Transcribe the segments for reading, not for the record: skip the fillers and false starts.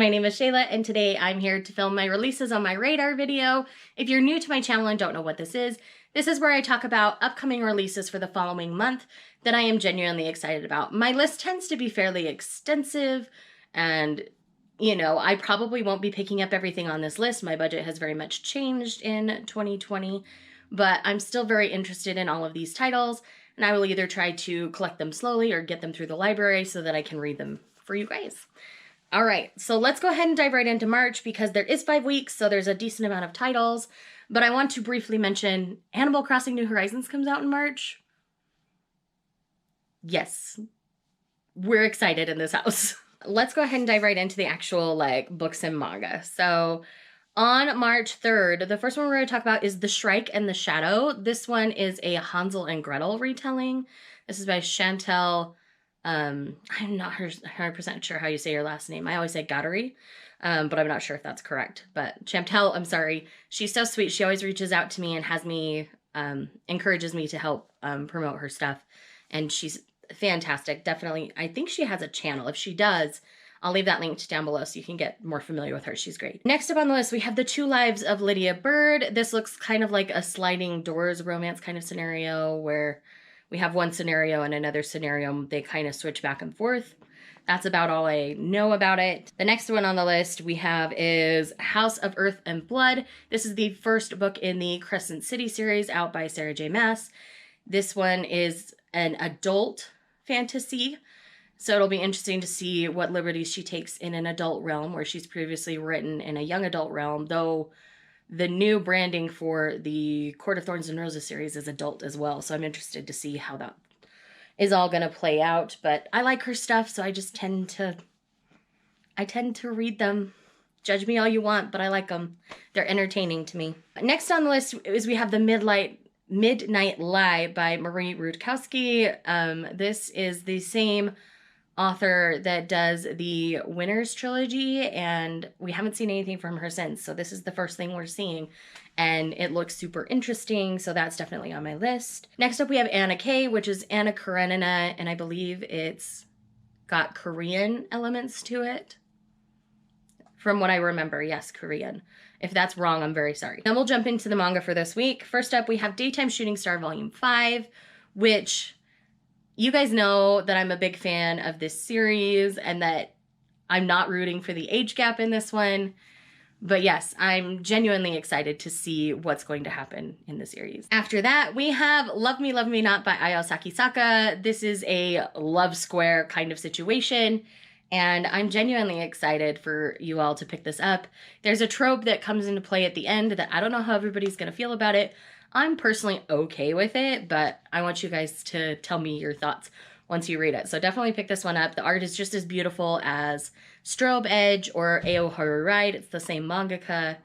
My name is Shayla, and today I'm here to film my releases on my radar video. If you're new to my channel and don't know what this is where I talk about upcoming releases for the following month that I am genuinely excited about. My list tends to be fairly extensive, and you know, I probably won't be picking up everything on this list. My budget has very much changed in 2020, but I'm still very interested in all of these titles, and I will either try to collect them slowly or get them through the library so that I can read them for you guys. All right, so let's go ahead and dive right into March because there is 5 weeks, so there's a decent amount of titles. But I want to briefly mention Animal Crossing New Horizons comes out in March. Yes, we're excited in this house. Let's go ahead and dive right into the actual books and manga. So on March 3rd, the first one we're going to talk about is The Shrike and the Shadow. This one is a Hansel and Gretel retelling. This is by Chantel. I'm not 100% sure how you say your last name. I always say Gattery, but I'm not sure if that's correct. But Chantel, I'm sorry. She's so sweet. She always reaches out to me and has me, encourages me to help promote her stuff. And she's fantastic. Definitely. I think she has a channel. If she does, I'll leave that linked down below so you can get more familiar with her. She's great. Next up on the list, we have The Two Lives of Lydia Bird. This looks kind of like a sliding doors romance kind of scenario where we have one scenario and another scenario. They kind of switch back and forth. That's about all I know about it. The next one on the list we have is House of Earth and Blood. This is the first book in the Crescent City series out by Sarah J. Maas. This one is an adult fantasy, so it'll be interesting to see what liberties she takes in an adult realm where she's previously written in a young adult realm, though the new branding for the Court of Thorns and Roses series is adult as well, so I'm interested to see how that is all going to play out. But I like her stuff, so I just tend to read them. Judge me all you want, but I like them. They're entertaining to me. Next on the list is we have The Midnight Lie by Marie Rudkowski. This is the same author that does the Winners trilogy, and we haven't seen anything from her since, so this is the first thing we're seeing, and it looks super interesting, so that's definitely on my list. Next up we have Anna K, which is Anna Karenina, and I believe it's got Korean elements to it. From what I remember, yes, Korean. If that's wrong, I'm very sorry. Then we'll jump into the manga for this week. First up, we have Daytime Shooting Star Volume 5, which you guys know that I'm a big fan of this series and that I'm not rooting for the age gap in this one. But yes, I'm genuinely excited to see what's going to happen in the series. After that, we have Love Me, Love Me Not by Ayo Sakisaka. This is a love square kind of situation, and I'm genuinely excited for you all to pick this up. There's a trope that comes into play at the end that I don't know how everybody's going to feel about it. I'm personally okay with it, but I want you guys to tell me your thoughts once you read it. So definitely pick this one up. The art is just as beautiful as Strobe Edge or Ao Haru Ride. It's the same mangaka.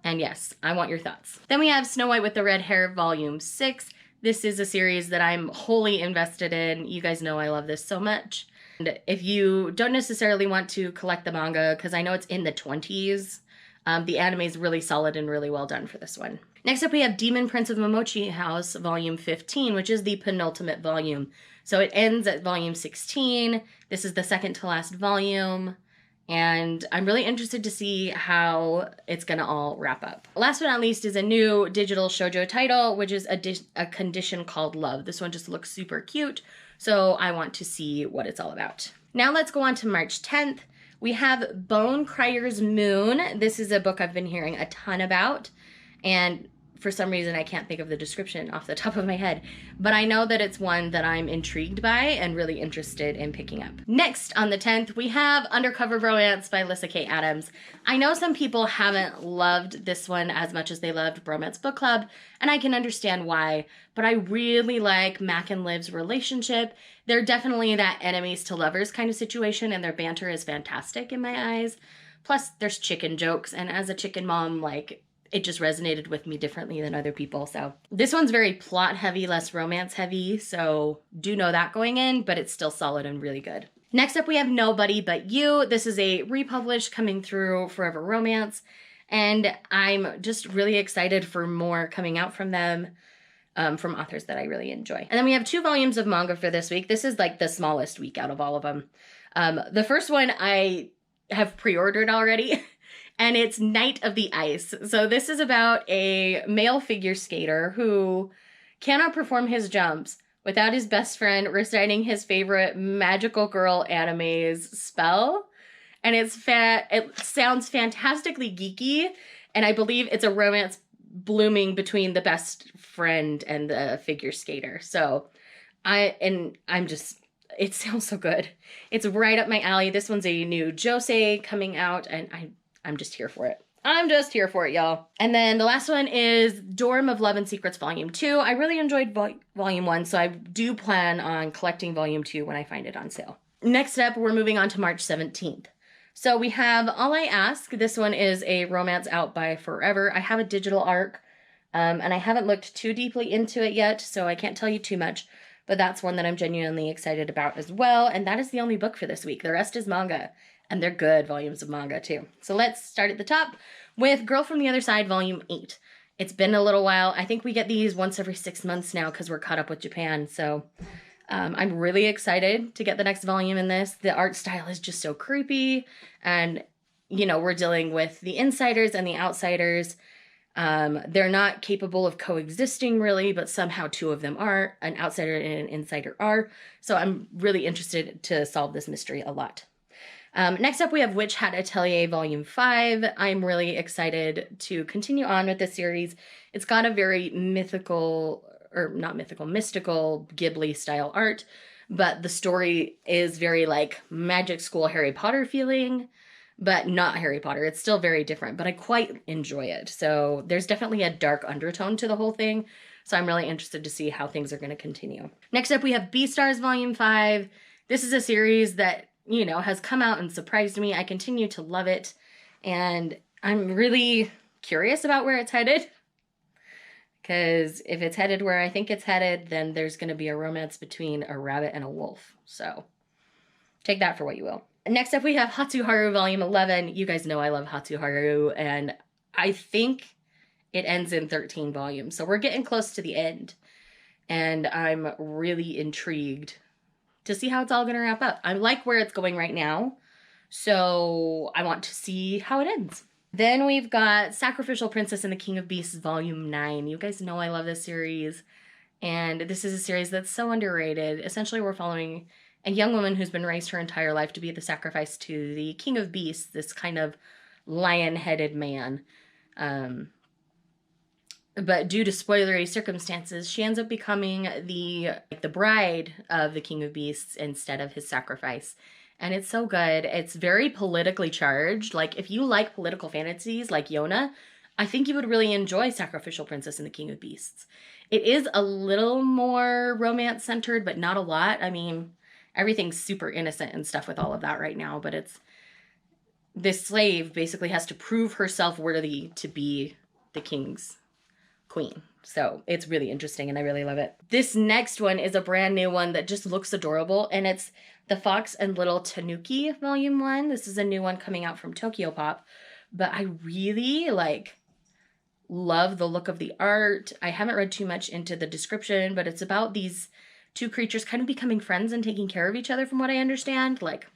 And yes, I want your thoughts. Then we have Snow White with the Red Hair Volume 6. This is a series that I'm wholly invested in. You guys know I love this so much. And if you don't necessarily want to collect the manga, because I know it's in the 20s, the anime is really solid and really well done for this one. Next up, we have Demon Prince of Momochi House, Volume 15, which is the penultimate volume. So it ends at Volume 16. This is the second to last volume, and I'm really interested to see how it's going to all wrap up. Last but not least is a new digital shoujo title, which is A Condition Called Love. This one just looks super cute, so I want to see what it's all about. Now let's go on to March 10th. We have Bone Crier's Moon. This is a book I've been hearing a ton about, and for some reason I can't think of the description off the top of my head, but I know that it's one that I'm intrigued by and really interested in picking up. Next on the 10th, we have Undercover Romance by Lyssa Kay Adams. I know some people haven't loved this one as much as they loved Bromance Book Club, and I can understand why, but I really like Mac and Liv's relationship. They're definitely that enemies to lovers kind of situation, and their banter is fantastic in my eyes. Plus, there's chicken jokes, and as a chicken mom, it just resonated with me differently than other people. So this one's very plot heavy, less romance heavy. So do know that going in, but it's still solid and really good. Next up, we have Nobody But You. This is a republished coming through Forever Romance. And I'm just really excited for more coming out from them, from authors that I really enjoy. And then we have 2 volumes of manga for this week. This is the smallest week out of all of them. The first one I have pre-ordered already. And it's Knight of the Ice. So this is about a male figure skater who cannot perform his jumps without his best friend reciting his favorite magical girl anime's spell. And it sounds fantastically geeky, and I believe it's a romance blooming between the best friend and the figure skater. So it sounds so good. It's right up my alley. This one's a new josei coming out, and I'm just here for it. I'm just here for it, y'all. And then the last one is Dorm of Love and Secrets Volume 2. I really enjoyed Volume 1, so I do plan on collecting Volume 2 when I find it on sale. Next up, we're moving on to March 17th. So we have All I Ask. This one is a romance out by Forever. I have a digital arc, and I haven't looked too deeply into it yet, so I can't tell you too much. But that's one that I'm genuinely excited about as well. And that is the only book for this week. The rest is manga. And they're good volumes of manga too. So let's start at the top with Girl from the Other Side, Volume 8. It's been a little while. I think we get these once every 6 months now because we're caught up with Japan. So I'm really excited to get the next volume in this. The art style is just so creepy. And, you know, we're dealing with the insiders and the outsiders. They're not capable of coexisting really, but somehow two of them are. An outsider and an insider are. So I'm really interested to solve this mystery a lot. Next up, we have Witch Hat Atelier Volume 5. I'm really excited to continue on with this series. It's got a very mystical Ghibli style art, but the story is very like magic school Harry Potter feeling, but not Harry Potter. It's still very different, but I quite enjoy it. So there's definitely a dark undertone to the whole thing. So I'm really interested to see how things are going to continue. Next up, we have Beastars Volume 5. This is a series that, you know, has come out and surprised me. I continue to love it, and I'm really curious about where it's headed. Because if it's headed where I think it's headed, then there's going to be a romance between a rabbit and a wolf. So take that for what you will. Next up, we have Hatsuharu Volume 11. You guys know I love Hatsuharu, and I think it ends in 13 volumes. So we're getting close to the end, and I'm really intrigued to see how it's all going to wrap up. I like where it's going right now, so I want to see how it ends. Then we've got Sacrificial Princess and the King of Beasts Volume 9. You guys know I love this series, and this is a series that's so underrated. Essentially, we're following a young woman who's been raised her entire life to be the sacrifice to the King of Beasts, this kind of lion-headed man. But due to spoilery circumstances, she ends up becoming the bride of the King of Beasts instead of his sacrifice. And it's so good. It's very politically charged. Like, if you like political fantasies like Yona, I think you would really enjoy Sacrificial Princess and the King of Beasts. It is a little more romance-centered, but not a lot. I mean, everything's super innocent and stuff with all of that right now, but this slave basically has to prove herself worthy to be the king's queen. So it's really interesting, and I really love it. This next one is a brand new one that just looks adorable, and it's The Fox and Little Tanuki Volume 1. This is a new one coming out from Tokyo Pop, but I really love the look of the art. I haven't read too much into the description, but it's about these two creatures kind of becoming friends and taking care of each other from what I understand. Like,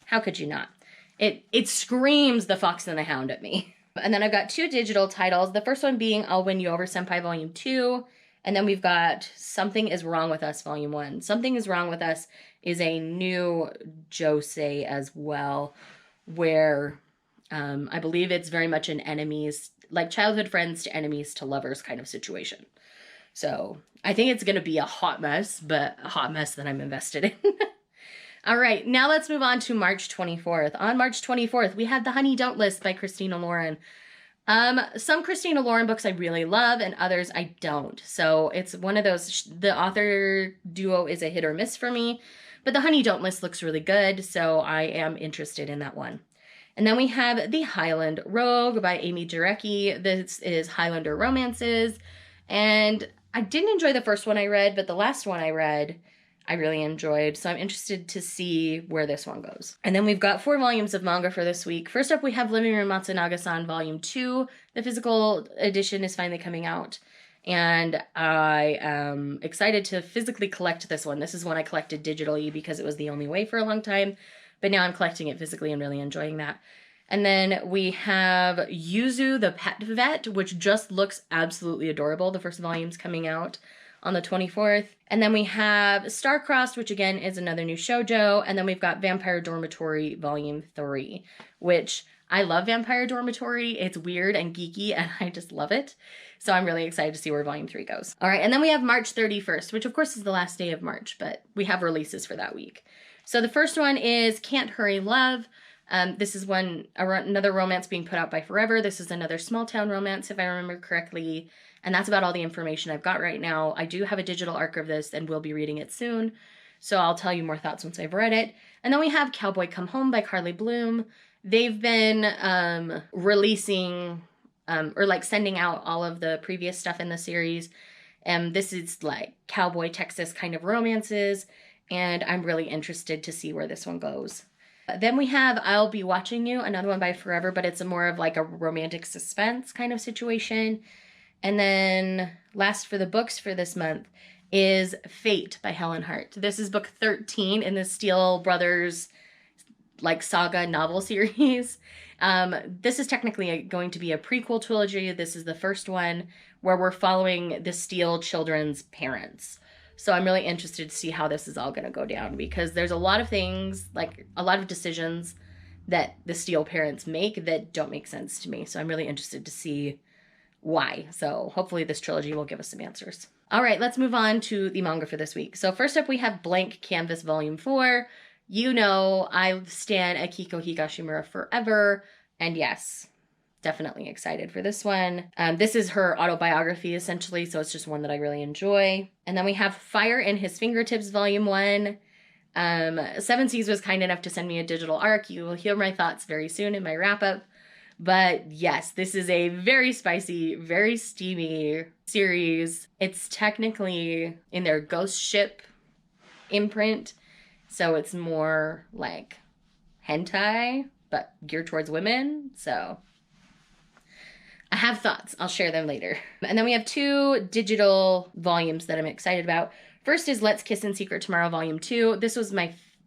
how could you not? It screams The Fox and the Hound at me. And then I've got two digital titles. The first one being I'll Win You Over Senpai Volume 2. And then we've got Something Is Wrong With Us Volume 1. Something Is Wrong With Us is a new josei as well, where I believe it's very much an enemies, like childhood friends to enemies to lovers kind of situation. So I think it's going to be a hot mess, but a hot mess that I'm invested in. All right, now let's move on to March 24th. On March 24th, we had The Honey Don't List by Christina Lauren. Some Christina Lauren books I really love, and others I don't. So it's one of those, the author duo is a hit or miss for me, but The Honey Don't List looks really good, so I am interested in that one. And then we have The Highland Rogue by Amy Jarecki. This is Highlander romances, and I didn't enjoy the first one I read, but the last one I read I really enjoyed, so I'm interested to see where this one goes. And then we've got 4 volumes of manga for this week. First up, we have Living Room Matsunaga-san Volume 2. The physical edition is finally coming out, and I am excited to physically collect this one. This is one I collected digitally because it was the only way for a long time, but now I'm collecting it physically and really enjoying that. And then we have Yuzu the Pet Vet, which just looks absolutely adorable. The first volume's coming out on the 24th. And then we have Starcrossed, which again is another new shoujo. And then we've got Vampire Dormitory Volume 3, which I love Vampire Dormitory. It's weird and geeky and I just love it. So I'm really excited to see where Volume 3 goes. All right, and then we have March 31st, which of course is the last day of March, but we have releases for that week. So the first one is Can't Hurry Love. This is another romance being put out by Forever. This is another small town romance, if I remember correctly. And that's about all the information I've got right now. I do have a digital arc of this and will be reading it soon. So I'll tell you more thoughts once I've read it. And then we have Cowboy Come Home by Carly Bloom. They've been releasing or like sending out all of the previous stuff in the series. And this is like cowboy Texas kind of romances. And I'm really interested to see where this one goes. Then we have I'll Be Watching You, another one by Forever, but it's more of like a romantic suspense kind of situation. And then last for the books for this month is Fate by Helen Hart. This is book 13 in the Steele Brothers like saga novel series. This is technically going to be a prequel trilogy. This is the first one where we're following the Steele children's parents. So I'm really interested to see how this is all going to go down because there's a lot of things, like a lot of decisions that the Steele parents make that don't make sense to me. So I'm really interested to see why. So hopefully this trilogy will give us some answers. All right, let's move on to the manga for this week. So first up, we have Blank Canvas Volume 4. You know, I stan Akiko Higashimura forever. And yes, definitely excited for this one. This is her autobiography, essentially, so it's just one that I really enjoy. And then we have Fire in His Fingertips, Volume 1. Seven Seas was kind enough to send me a digital arc. You will hear my thoughts very soon in my wrap-up. But yes, this is a very spicy, very steamy series. It's technically in their Ghost Ship imprint, so it's more like hentai, but geared towards women, so I have thoughts. I'll share them later. And then we have 2 digital volumes that I'm excited about. First is Let's Kiss in Secret Tomorrow, Volume 2. This was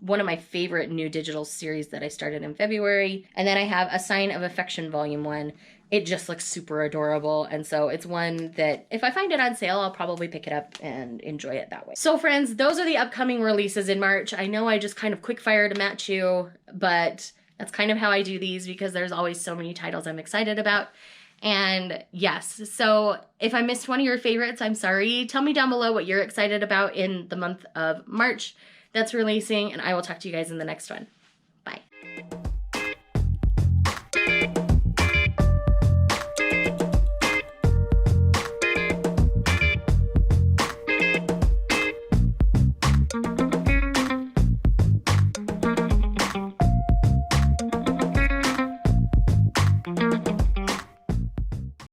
one of my favorite new digital series that I started in February. And then I have A Sign of Affection, Volume 1. It just looks super adorable. And so it's one that if I find it on sale, I'll probably pick it up and enjoy it that way. So friends, those are the upcoming releases in March. I know I just kind of quick fired them at you, but that's kind of how I do these because there's always so many titles I'm excited about. And yes, so if I missed one of your favorites, I'm sorry. Tell me down below what you're excited about in the month of March that's releasing, and I will talk to you guys in the next one.